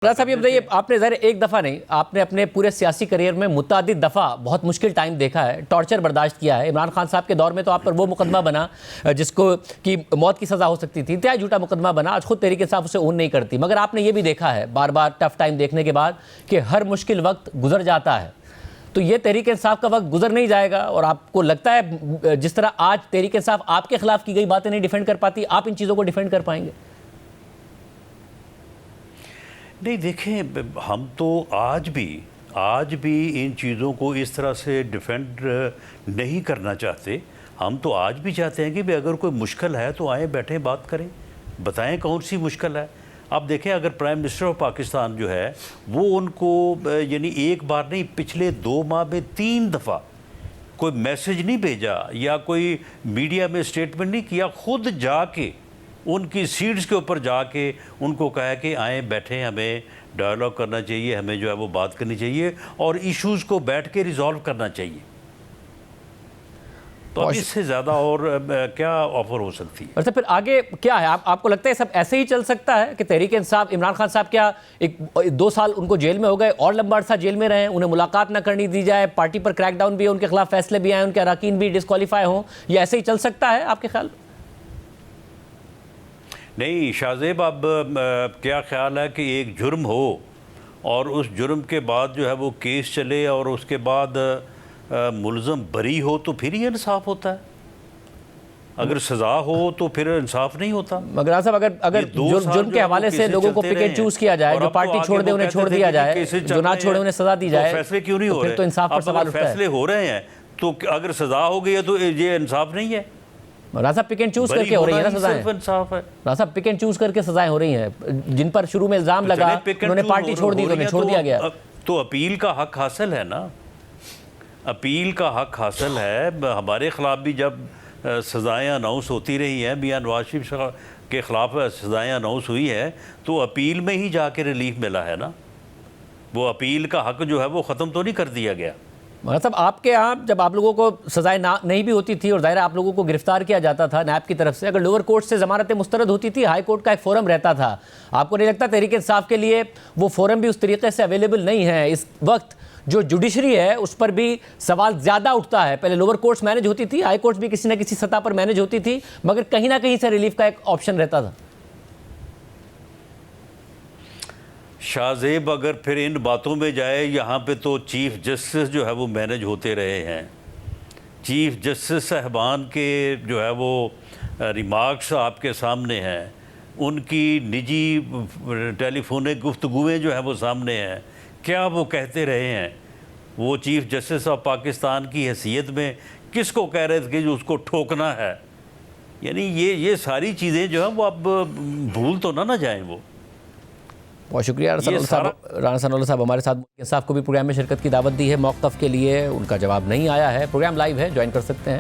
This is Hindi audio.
राजा साहब ये बताइए, आपने ज़ाहिर एक दफ़ा नहीं, आपने अपने पूरे सियासी करियर में मुतअद्दिद दफ़ा बहुत मुश्किल टाइम देखा है, टॉर्चर बर्दाश्त किया है। इमरान खान साहब के दौर में तो आप पर वो मुकदमा बना जिसको कि मौत की सज़ा हो सकती थी, इंतहाई झूठा मुकदमा बना। आज खुद तहरीक इंसाफ उसे ओन नहीं करती, मगर आपने ये भी देखा है बार बार टफ टाइम देखने के बाद कि हर मुश्किल वक्त गुजर जाता है। तो ये तहरीक इंसाफ का वक्त गुजर नहीं जाएगा और आपको लगता है जिस तरह आज तहरीक इंसाफ आपके खिलाफ की गई बातें नहीं डिफेंड कर पाती, आप इन चीज़ों को डिफेंड कर पाएंगे? नहीं, देखें, हम तो आज भी इन चीज़ों को इस तरह से डिफेंड नहीं करना चाहते। हम तो आज भी चाहते हैं कि भाई अगर कोई मुश्किल है तो आए, बैठे, बात करें, बताएं कौन सी मुश्किल है। आप देखें, अगर प्राइम मिनिस्टर ऑफ पाकिस्तान जो है वो उनको यानी एक बार नहीं, पिछले 2 माह में 3 दफ़ा कोई मैसेज नहीं भेजा या कोई मीडिया में स्टेटमेंट नहीं किया, खुद जाके उनकी सीट्स के ऊपर जाके उनको कहा कि आएँ, बैठें, हमें डायलॉग करना चाहिए, हमें जो है वो बात करनी चाहिए और इश्यूज़ को बैठ के रिजॉल्व करना चाहिए। तो अब इससे ज़्यादा और क्या ऑफर हो सकती है? अच्छा, फिर आगे क्या है? आपको लगता है सब ऐसे ही चल सकता है कि तहरीक इंसाफ, इमरान खान साहब क्या 2 साल उनको जेल में हो गए और लंबा अरसा जेल में रहे, उन्हें मुलाकात ना करनी दी जाए, पार्टी पर क्रैकडाउन भी है, उनके खिलाफ फैसले भी आए, उनके अरकान भी डिस्क्वालीफाई हों, ये ऐसे ही चल सकता है आपके ख्याल? नहीं शाहजेब, अब क्या ख्याल है कि एक जुर्म हो और उस जुर्म के बाद जो है वो केस चले और उसके बाद मुलज़म बरी हो तो फिर ही इंसाफ होता है। अगर सज़ा हो तो फिर इंसाफ नहीं होता। मगर साहब, अगर जुर्म के हवाले से लोगों को पिक एंड चूज किया जाए, जो पार्टी छोड़ दे उन्हें छोड़ दिया जाए, जो ना छोड़े उन्हें सजा दी जाए, फैसले क्यों नहीं हो रहे? तो इंसाफ पर सवाल उठता है। फैसले हो रहे हैं तो अगर सजा हो गई है तो ये इंसाफ नहीं है। राजा पिक एंड चूज करके हो रही है ना सजाएं। इंसाफ है राजा, पिक एंड चूज करके सजाएं हो रही हैं। जिन पर शुरू में इल्जाम लगा उन्होंने पार्टी छोड़ दी तो उन्हें छोड़ दिया गया। तो अपील का हक हासिल है ना, अपील का हक हासिल है। हमारे खिलाफ भी जब सजाएं अनाउंस होती रही हैं, मियां नवाज शरीफ के खिलाफ सजाएं अनाउंस हुई है तो अपील में ही जाके रिलीफ मिला है ना। वो अपील का हक जो है वो ख़त्म तो नहीं कर दिया गया। मगर साहब, आपके यहाँ जब आप लोगों को सजाएं नहीं भी होती थी और ज़ाहिर आप लोगों को गिरफ्तार किया जाता था नैब की तरफ से, अगर लोअर कोर्ट से ज़मानतें मुस्तरद होती थी, हाई कोर्ट का एक फोरम रहता था, आपको नहीं लगता तहरीक इंसाफ के लिए वो फोरम भी उस तरीके से अवेलेबल नहीं है? इस वक्त जो जुडिशरी है उस पर भी सवाल ज़्यादा उठता है। पहले लोअर कोर्ट्स मैनेज होती थी, हाई कोर्ट्स भी किसी न किसी सतह पर मैनेज होती थी, मगर कहीं ना कहीं से रिलीफ का एक ऑप्शन रहता था। शाहजेब, अगर फिर इन बातों में जाए, यहाँ पे तो चीफ़ जस्टिस जो है वो मैनेज होते रहे हैं। चीफ़ जस्टिस साहबान के जो है वो रिमार्क्स आपके सामने हैं, उनकी निजी टेलीफोनिक गुफ्तगुएँ जो है वो सामने हैं। क्या वो कहते रहे हैं? वो चीफ़ जस्टिस ऑफ पाकिस्तान की हैसियत में किसको कह रहे थे कि जो उसको ठोकना है? यानी ये सारी चीज़ें जो हैं वो अब भूल तो ना जाएं वो। बहुत शुक्रिया राना सनाउल्लाह साहब, हमारे साथ इंसाफ को भी प्रोग्राम में शिरकत की दावत दी है। मौक़िफ़ के लिए उनका जवाब नहीं आया है। प्रोग्राम लाइव है, ज्वाइन कर सकते हैं।